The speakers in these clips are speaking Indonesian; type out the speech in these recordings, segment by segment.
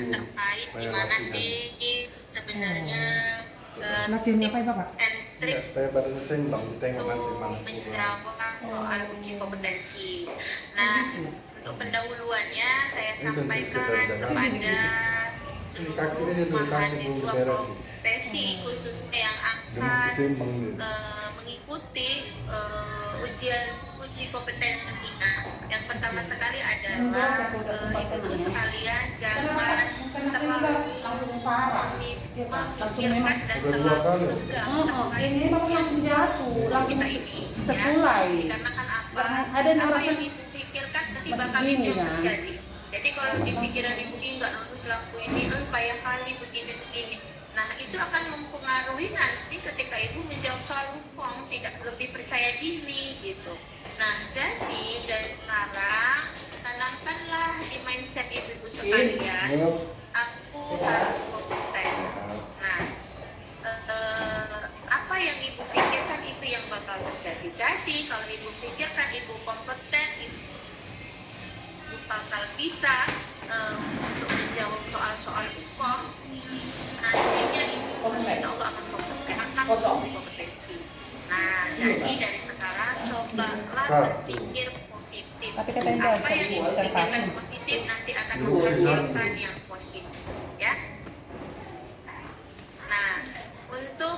terkait gimana sih sebenarnya latihannya apa ya Bapak? trik supaya badannya seimbang di tengah nanti mana menjawab soal uji kompetensi. Nah, untuk pendahuluannya saya sampaikan kepada seluruh mahasiswa profesi khususnya yang akan mengikuti uji kompetensi. Yang pertama sekali adalah ibu sekalian jangan terlalu memikirkan dan terlalu tegang kita ini ya, karena kan apa yang ibu pikirkan nanti bakal itu terjadi. Jadi kalau di pikiran ibu ini nggak lulus lampu ini, payah kali begini. Nah itu akan mempengaruhi nanti ketika ibu menjawab soal hukum tidak lebih percaya diri gitu. Nah jadi dari sekarang tanamkanlah di mindset ibu sekalian, aku harus kompeten. Nah apa yang ibu pikirkan itu yang bakal terjadi. Jadi kalau ibu pikirkan ibu kompeten, ibu bakal bisa untuk menjawab soal-soal hukum, nantinya ibu insya Allah akan kompeten, akan kompetensi. Nah jadi dari sekarang cobalah berpikir positif. Apa yang ibu pikirkan positif nanti akan menghasilkan yang positif ya. Nah untuk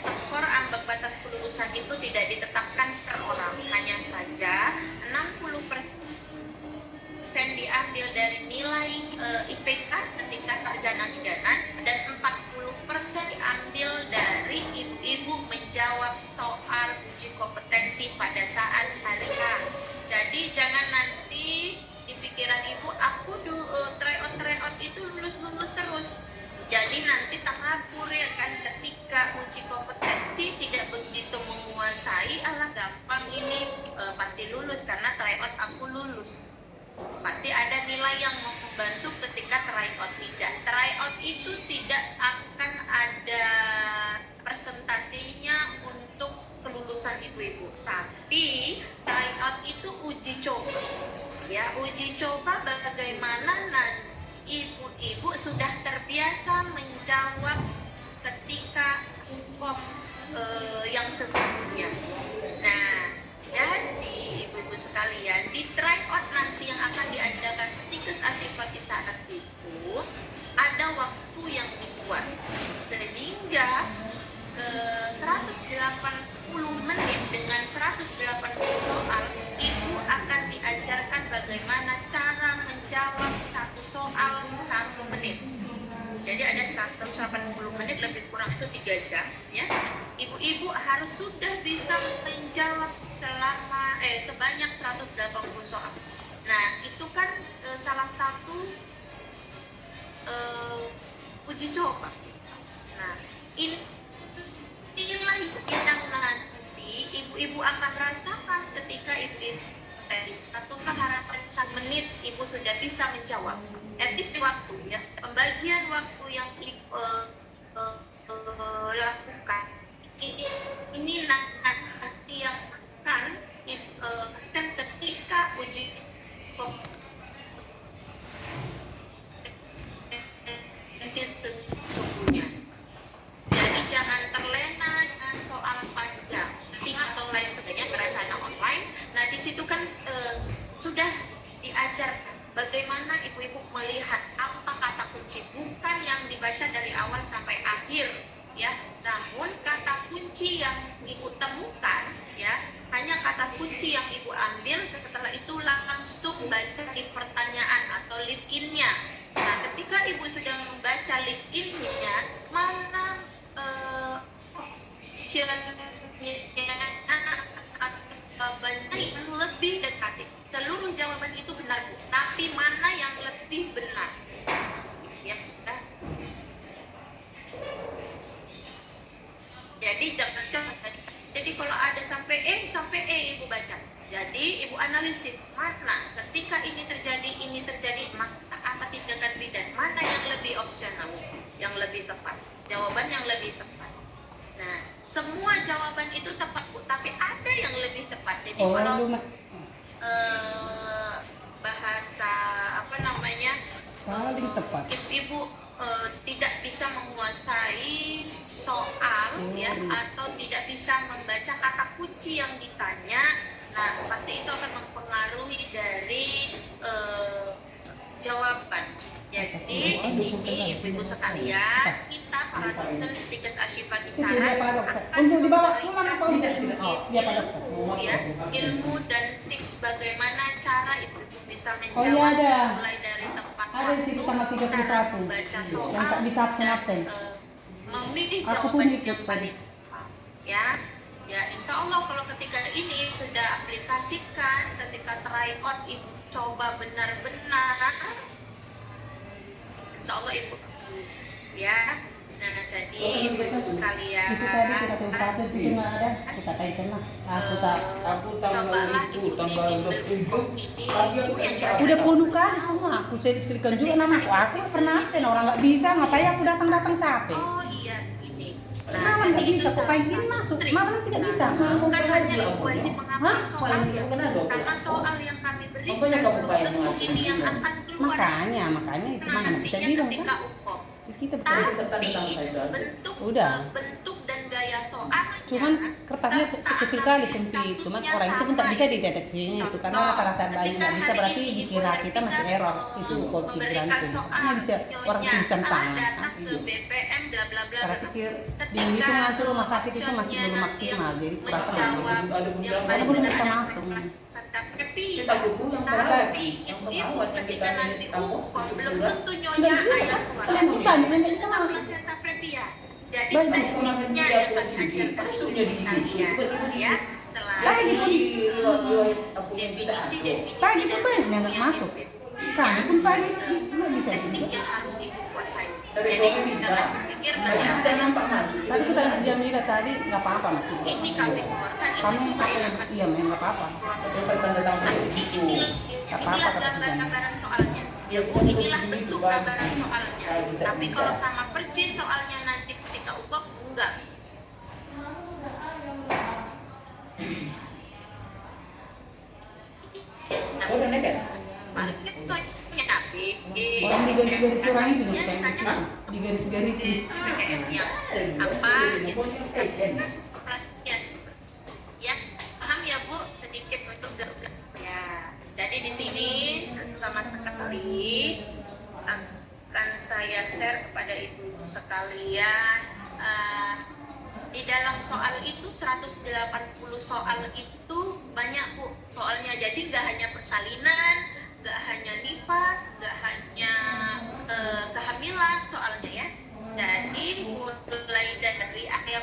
skor ambang batas kelulusan itu tidak ditetapkan per orang, hanya saja 60% diambil dari nilai IPK ketika sarjana hidangan dan 40% diambil dari ibu-ibu menjawab soal uji kompetensi pada saat hari H. Jadi jangan nanti di pikiran ibu aku tryout itu lulus terus. Jadi nanti takabur ya kan, ketika uji kompetensi tidak begitu menguasai, alah gampang ini pasti lulus karena tryout aku lulus. Pasti ada nilai yang membantu ketika tryout tidak. Tryout itu tidak akan ada presentasinya untuk kelulusan ibu-ibu. Tapi tryout itu uji coba. Ya, uji coba bagaimana nanti ibu-ibu sudah terbiasa menjawab ketika hukum yang sesungguhnya. Nah, jadi ibu-ibu sekalian di tryout nanti yang akan diadakan sedikit asifat isyarat itu ada waktu yang dibuat sehingga 180 menit dengan 180 soal ibu akan diajarkan bagaimana cara menjawab satu soal 1 menit. Jadi ada 180 menit lebih kurang itu 3 jam ya. Ibu-ibu harus sudah bisa menjawab sebanyak 180 soal. Nah, itu kan salah satu uji coba. Nah, inilah yang nanti ibu-ibu akan rasakan ketika ibu ataukah harapan 1 menit ibu sudah bisa menjawab. Etis waktu ya, pembagian waktu yang lakukan ini nanti yang akan ketika uji sesungguhnya. Jadi jangan terlena dengan soal panjang atau lain sebagainya karena online. Nah di situ kan sudah diajarkan bagaimana ibu-ibu melihat apa kata kunci, bukan yang dibaca dari awal sampai akhir ya, namun kata kunci yang ibu temukan ya, hanya kata kunci yang ibu ambil, setelah itu langsung baca di pertanyaan atau lead in-nya. Nah ketika ibu sudah membaca lead in-nya, mana jawabannya yang lebih dekat. Seluruh jawaban itu benar Bu, tapi mana yang lebih benar ya. Jadi jangan coba. Jadi kalau ada sampai E ibu baca. Jadi ibu analisis mana ketika ini terjadi maka apa tindakan bidan, mana yang lebih opsional, yang lebih tepat, jawaban yang lebih tepat. Nah semua jawaban itu tepat Bu, tapi ada yang lebih tepat. Jadi kalau tepat. ibu tidak bisa menguasai soal ya, atau tidak bisa membaca kata kunci yang ditanya, nah pasti itu akan mempengaruhi dari jawaban. Jadi di sini ibu-ibu sekalian, kita para dosen Stikes Asyifa Kisaran Untuk dibawa memberikan pulang apa untuk dia pada ilmu ya, ilmu dan tips bagaimana cara ibu-ibu bisa Oh iya, menjawab ada. mulai dari tepat Ada di situ tanggal 31 cara membaca soal yang tak bisa absen-absen. dan, memilih Aku pun jawaban ikut yang tadi. paling tepat ya. Ya insya Allah kalau ketika ini sudah aplikasikan, ketika try out ibu coba benar-benar, insya Allah ibu ya. Nah jadi ibu sekalian, Itu tadi kita tulis satu di situ nggak ada. Kita kaitkan lah. Aku tak. Aku tanggal itu tanggal 27 Udah puluh kali semua. Aku selipkan juga nama aku. Aku nggak pernah absen. Orang nggak bisa. Ngapain aku datang capek. oh iya ini. Malam nggak bisa. Kok pagi ini masuk? Malam tidak bisa. Bukan hanya ibu wajib menghafal soal ya, Kenapa? karena soal yang kami berikan Makanya kamu belum bayar tentu mengaku ini yang juga. akan keluar. Makanya itu mana kita Nantinya bilang ketika kan. UKOP. Kita Tapi Udah. bentuk bentuk dan gaya soalnya, cuman kertasnya sekecil kali sempit. Cuman orang itu pun tak bisa dideteksinya itu karena rata-rata bayi nggak bisa, berarti dikira kita masih error itu kode pikiranku. Ini bisa orang tulisan tangan. datang ke BPM bla bla bla. Cara pikir di hitungan tuh rumah sakit itu masih belum maksimal, jadi kurasa karena belum bisa masuk. Kita buku yang Tapi yang ibu pesawat yang ketika kita nanti UKOP belum tentu Enggak nyonya juga ayat kan, kalian pun banyak yang nggak bisa masuk. placenta previa. Jadi Baik, tekniknya yang kami ajarkan Maksudnya di kalian ya, Lagi pun definisi pagi pun banyak yang nggak masuk. Kami pun pagi nggak bisa teknik juga. yang harus ibu kuasai. Tapi Jadi suami bisa. jangan berpikir Banyak kita nampak masuk. Tadi kita si Jamila tadi nggak apa-apa masih. ini kami keluarkan Kami itu juga yang pakai iya memang nggak apa-apa. Terus tanda tangan itu. inilah gambaran soalnya. Inilah bentuk gambaran soalnya. Tapi kalau sama persis soalnya nanti ketika UKOP enggak. Oh, udah nekat. Paling contohnya tapi Orang di garis-garis orang itu ya, kita misalnya di garis-garis sih. PKM yang apa gitu. Perhatian. Ya, paham ya Bu, sedikit untuk ya. Jadi di sini sama sekali akan saya share kepada ibu sekalian, di dalam soal itu 180 soal itu banyak Bu soalnya. Jadi nggak hanya persalinan, nggak hanya nifas, nggak hanya kehamilan soalnya ya. Jadi mulai dari area